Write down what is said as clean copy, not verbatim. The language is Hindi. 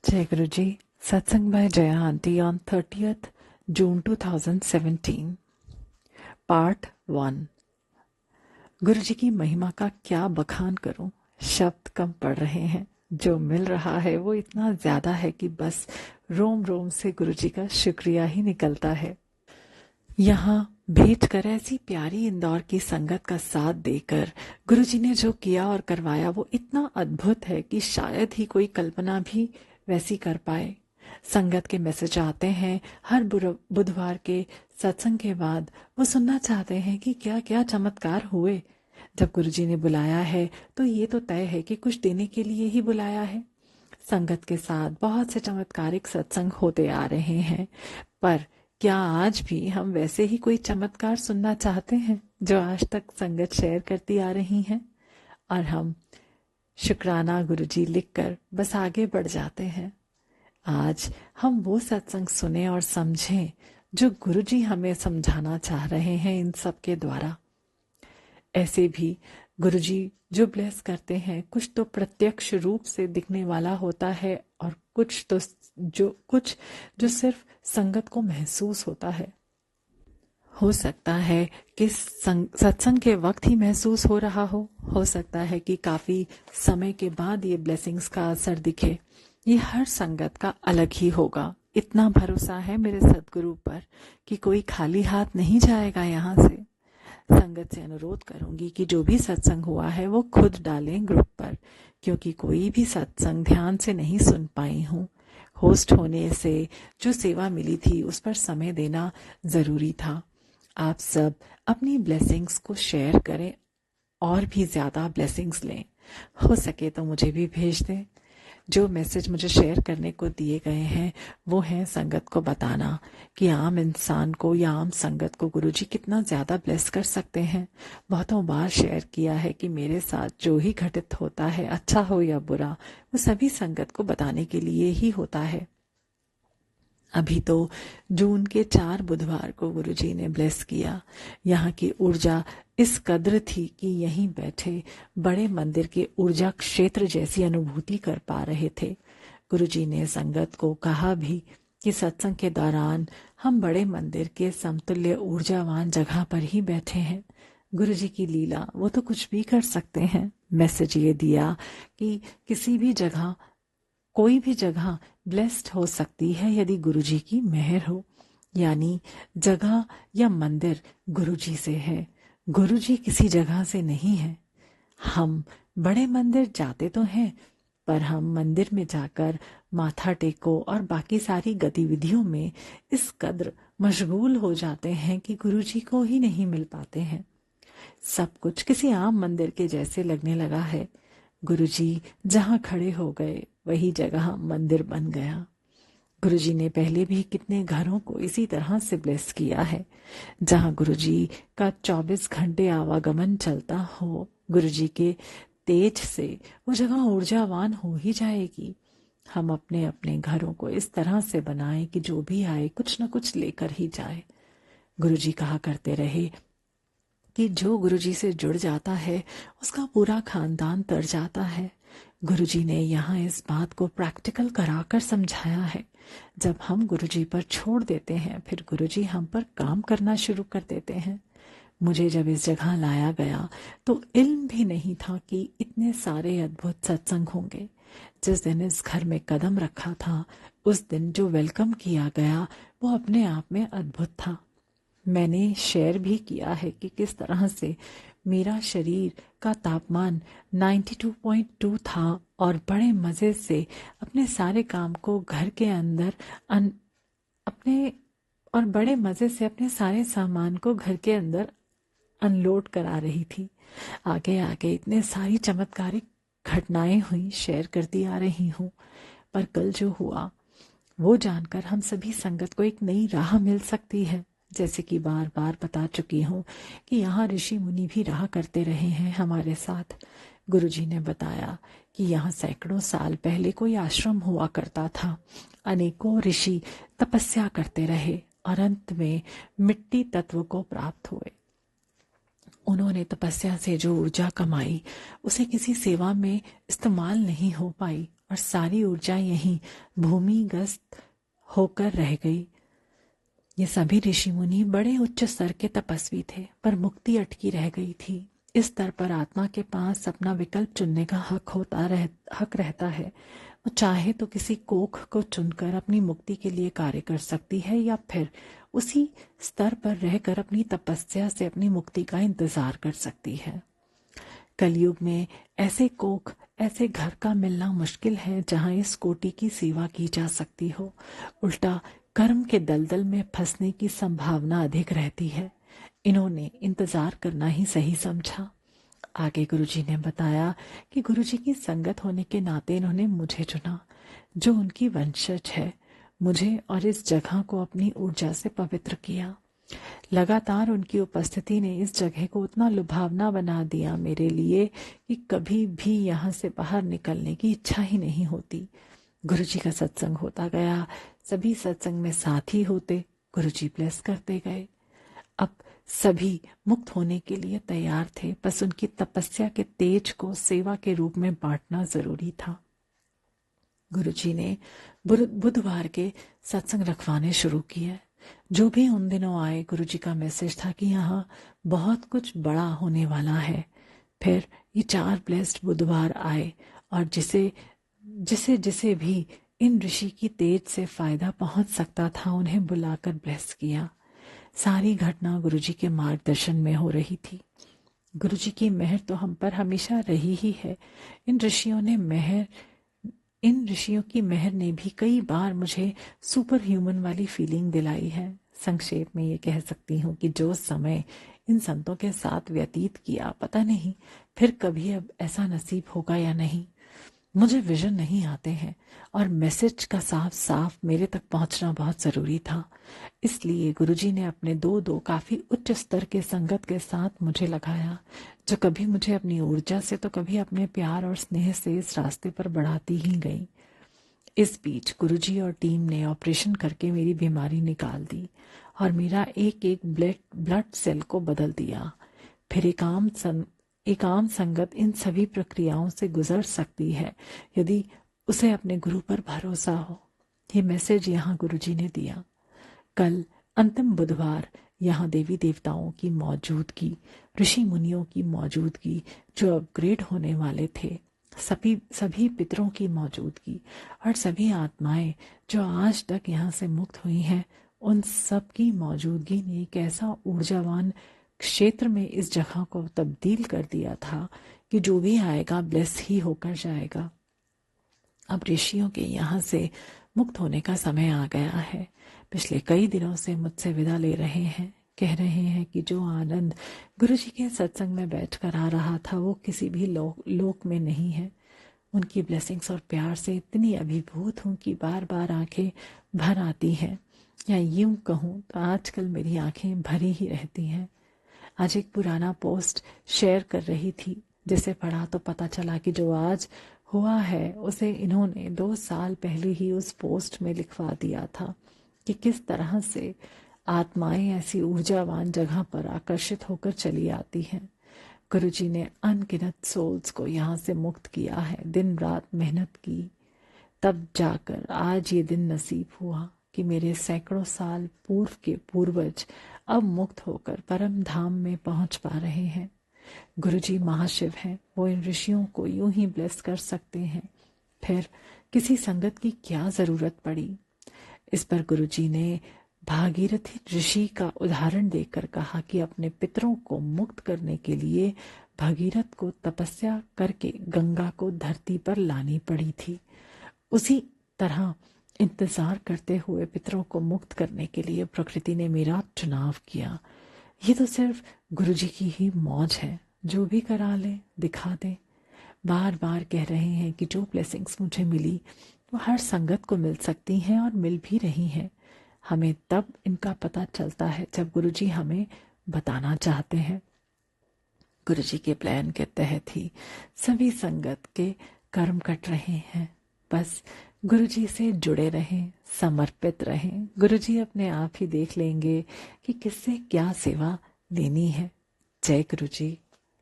Jai Guruji, Satsang by Jaya Aunty on 30th June 2017, Part 1। गुरुजी की महिमा का क्या बखान करूं, शब्द कम पड़ रहे हैं। जो मिल रहा है वो इतना ज्यादा है कि बस रोम रोम से गुरुजी का शुक्रिया ही निकलता है। यहाँ भेज कर ऐसी प्यारी इंदौर की संगत का साथ देकर गुरुजी ने जो किया और करवाया वो इतना अद्भुत है कि शायद ही कोई कल्पना भी वैसी कर पाए। संगत के मैसेज आते हैं हर बुधवार के सत्संग के बाद। वो सुनना चाहते हैं कि क्या क्या चमत्कार हुए। जब गुरुजी ने बुलाया है तो ये तो तय है कि कुछ देने के लिए ही बुलाया है। संगत के साथ बहुत से चमत्कारिक सत्संग होते आ रहे हैं, पर क्या आज भी हम वैसे ही कोई चमत्कार सुनना चाहते हैं जो आज तक संगत शेयर करती आ रही हैं? और हम शुक्राना गुरुजी लिखकर बस आगे बढ़ जाते हैं। आज हम वो सत्संग सुने और समझें जो गुरुजी हमें समझाना चाह रहे हैं इन सब के द्वारा। ऐसे भी गुरुजी जो ब्लेस करते हैं कुछ तो प्रत्यक्ष रूप से दिखने वाला होता है और कुछ जो सिर्फ संगत को महसूस होता है। हो सकता है कि सत्संग के वक्त ही महसूस हो रहा हो सकता है कि काफी समय के बाद ये ब्लेसिंग्स का असर दिखे। ये हर संगत का अलग ही होगा। इतना भरोसा है मेरे सद्गुरु पर कि कोई खाली हाथ नहीं जाएगा यहाँ से। संगत से अनुरोध करूंगी कि जो भी सत्संग हुआ है वो खुद डालें ग्रुप पर, क्योंकि कोई भी सत्संग ध्यान से नहीं सुन पाई हूँ। होस्ट होने से जो सेवा मिली थी उस पर समय देना जरूरी था। आप सब अपनी ब्लेसिंग्स को शेयर करें और भी ज्यादा ब्लेसिंग्स लें। हो सके तो मुझे भी भेज दें। जो मैसेज मुझे शेयर करने को दिए गए हैं वो है संगत को बताना कि आम इंसान को या आम संगत को गुरुजी कितना ज्यादा ब्लेस कर सकते हैं। बहुतों बार शेयर किया है कि मेरे साथ जो ही घटित होता है, अच्छा हो या बुरा, वो सभी संगत को बताने के लिए ही होता है। अभी तो जून के 4 बुधवार को गुरुजी ने ब्लेस किया। यहाँ की ऊर्जा इस कद्र थी कि यहीं बैठे बड़े मंदिर के ऊर्जा क्षेत्र जैसी अनुभूति कर पा रहे थे। गुरुजी ने संगत को कहा भी कि सत्संग के दौरान हम बड़े मंदिर के समतुल्य ऊर्जावान जगह पर ही बैठे हैं। गुरुजी की लीला, वो तो कुछ भी कर सकते हैं। मैसेज ये दिया कि किसी भी जगह, कोई भी जगह ब्लेस्ड हो सकती है यदि गुरुजी की मेहर हो। यानी जगह या मंदिर गुरुजी से है, गुरुजी किसी जगह से नहीं है। हम बड़े मंदिर जाते तो हैं, पर हम मंदिर में जाकर माथा टेको और बाकी सारी गतिविधियों में इस कद्र मशगूल हो जाते हैं कि गुरुजी को ही नहीं मिल पाते हैं। सब कुछ किसी आम मंदिर के जैसे लगने लगा है। गुरुजी जहाँ खड़े हो गए वही जगह मंदिर बन गया। गुरुजी ने पहले भी कितने घरों को इसी तरह से ब्लेस किया है। जहाँ गुरुजी का 24 घंटे आवागमन चलता हो, गुरुजी के तेज से वो जगह ऊर्जावान हो ही जाएगी। हम अपने अपने घरों को इस तरह से बनाएं कि जो भी आए कुछ न कुछ लेकर ही जाए। गुरुजी कहा करते रहे कि जो गुरुजी से जुड़ जाता है उसका पूरा खानदान तर जाता है। गुरुजी ने यहाँ इस बात को प्रैक्टिकल कराकर समझाया है। जब हम गुरुजी पर छोड़ देते हैं फिर गुरुजी हम पर काम करना शुरू कर देते हैं। मुझे जब इस जगह लाया गया तो इल्म भी नहीं था कि इतने सारे अद्भुत सत्संग होंगे। जिस दिन इस घर में कदम रखा था उस दिन जो वेलकम किया गया वो अपने आप में अद्भुत था। मैंने शेयर भी किया है कि किस तरह से मेरा शरीर का तापमान 92.2 था और बड़े मजे से अपने सारे काम को घर के अंदर अपने सारे सामान को घर के अंदर अनलोड करा रही थी। आगे आगे इतने सारी चमत्कारिक घटनाएं हुई, शेयर करती आ रही हूँ। पर कल जो हुआ वो जानकर हम सभी संगत को एक नई राह मिल सकती है। जैसे कि बार बार बता चुकी हूँ कि यहाँ ऋषि मुनि भी रहा करते रहे हैं हमारे साथ। गुरुजी ने बताया कि यहाँ सैकड़ों साल पहले कोई आश्रम हुआ करता था। अनेकों ऋषि तपस्या करते रहे और अंत में मिट्टी तत्व को प्राप्त हुए। उन्होंने तपस्या से जो ऊर्जा कमाई उसे किसी सेवा में इस्तेमाल नहीं हो पाई और सारी ऊर्जा यहीं भूमिगत होकर रह गई। ये सभी ऋषि मुनि बड़े उच्च स्तर के तपस्वी थे, पर मुक्ति अटकी रह गई थी। इस स्तर पर आत्मा के पास अपना विकल्प चुनने का हक रहता है। वो चाहे तो किसी कोख को चुनकर अपनी मुक्ति के लिए कार्य कर सकती है, या फिर उसी स्तर पर रहकर अपनी तपस्या से अपनी मुक्ति का इंतजार कर सकती है। कलयुग में ऐसे कोख, ऐसे घर का मिलना मुश्किल है जहां इस कोटि की सेवा की जा सकती हो। उल्टा कर्म के दलदल में फंसने की संभावना अधिक रहती है। इन्होंने इंतजार करना ही सही समझा। आगे गुरुजी ने बताया कि गुरुजी की संगत होने के नाते इन्होंने मुझे चुना, जो उनकी वंशज है। मुझे और इस जगह को अपनी ऊर्जा से पवित्र किया। लगातार उनकी उपस्थिति ने इस जगह को उतना लुभावना बना दिया मेरे लिए कि कभी भी यहाँ से बाहर निकलने की इच्छा ही नहीं होती। गुरुजी का सत्संग होता गया, सभी सत्संग में साथी होते, गुरुजी ब्लेस करते गए। अब सभी मुक्त होने के लिए तैयार थे, बस उनकी तपस्या के तेज को सेवा के रूप में बांटना जरूरी था। गुरुजी ने बुधवार के सत्संग रखवाने शुरू किए। जो भी उन दिनों आए, गुरुजी का मैसेज था कि यहाँ बहुत कुछ बड़ा होने वाला है। फिर ये 4 ब्लेस्ड बुधवार आए और जिसे जिसे जिसे भी इन ऋषि की तेज से फायदा पहुंच सकता था उन्हें बुलाकर ब्लेस किया। सारी घटना गुरुजी के मार्गदर्शन में हो रही थी। गुरुजी की मेहर तो हम पर हमेशा रही ही है। इन ऋषियों की मेहर ने भी कई बार मुझे सुपर ह्यूमन वाली फीलिंग दिलाई है। संक्षेप में ये कह सकती हूँ कि जो समय इन संतों के साथ व्यतीत किया, पता नहीं फिर कभी अब ऐसा नसीब होगा या नहीं। मुझे विजन नहीं आते हैं और मैसेज का साफ साफ मेरे तक पहुंचना बहुत जरूरी था। इसलिए गुरुजी ने अपने दो काफी उच्च स्तर के संगत के साथ मुझे लगाया, जो कभी मुझे अपनी ऊर्जा से तो कभी अपने प्यार और स्नेह से इस रास्ते पर बढ़ाती ही गई। इस बीच गुरुजी और टीम ने ऑपरेशन करके मेरी बीमारी निकाल दी और मेरा एक एक ब्लड सेल को बदल दिया। फिर एक आम संगत इन सभी प्रक्रियाओं से गुजर सकती है यदि उसे अपने गुरु पर भरोसा हो। ये मैसेज यहाँ गुरुजी ने दिया। कल अंतिम बुधवार यहाँ देवी देवताओं की मौजूदगी, ऋषि मुनियों की मौजूदगी, जो अपग्रेड होने वाले थे, सभी पितरों की मौजूदगी और सभी आत्माएं जो आज तक यहाँ से मुक्त हुई हैं, उन सब की मौजूदगी ने एक ऐसा ऊर्जावान क्षेत्र में इस जगह को तब्दील कर दिया था कि जो भी आएगा ब्लेस ही होकर जाएगा। अब ऋषियों के यहाँ से मुक्त होने का समय आ गया है। पिछले कई दिनों से मुझसे विदा ले रहे हैं, कह रहे हैं कि जो आनंद गुरुजी के सत्संग में बैठकर आ रहा था वो किसी भी लोक में नहीं है। उनकी ब्लेसिंग्स और प्यार से इतनी अभिभूत हूँ कि बार बार आंखें भर आती हैं, या यूं कहूँ तो आजकल मेरी आंखें भरी ही रहती हैं। आज एक पुराना पोस्ट शेयर कर रही थी, जिसे पढ़ा तो पता चला कि जो आज हुआ है उसे इन्होंने 2 साल पहले ही उस पोस्ट में लिखवा दिया था कि किस तरह से आत्माएं ऐसी ऊर्जावान जगह पर आकर्षित होकर चली आती हैं। गुरुजी ने अनगिनत सोल्स को यहाँ से मुक्त किया है, दिन रात मेहनत की, तब जाकर आज ये दिन नसीब हुआ कि मेरे सैकड़ों साल पूर्व के पूर्वज अब मुक्त होकर परम धाम में पहुंच पा रहे हैं। गुरुजी महाशिव हैं, वो इन ऋषियों को यूं ही ब्लेस कर सकते हैं, फिर किसी संगत की क्या जरूरत पड़ी। इस पर गुरुजी ने भागीरथी ऋषि का उदाहरण देकर कहा कि अपने पितरों को मुक्त करने के लिए भगीरथ को तपस्या करके गंगा को धरती पर लानी पड़ी थी। उसी तरह इंतजार करते हुए पितरों को मुक्त करने के लिए प्रकृति ने मेरा चुनाव किया। ये तो सिर्फ गुरुजी की ही मौज है, जो भी करा ले दिखा दे। बार बार कह रहे हैं कि जो ब्लेसिंग्स मुझे मिली वो हर संगत को मिल सकती हैं और मिल भी रही हैं। हमें तब इनका पता चलता है जब गुरुजी हमें बताना चाहते हैं। गुरुजी के प्लान के तहत ही सभी संगत के कर्म कट रहे हैं। बस गुरुजी से जुड़े रहें, समर्पित रहें। गुरुजी अपने आप ही देख लेंगे कि किससे क्या सेवा लेनी है। जय गुरु जी।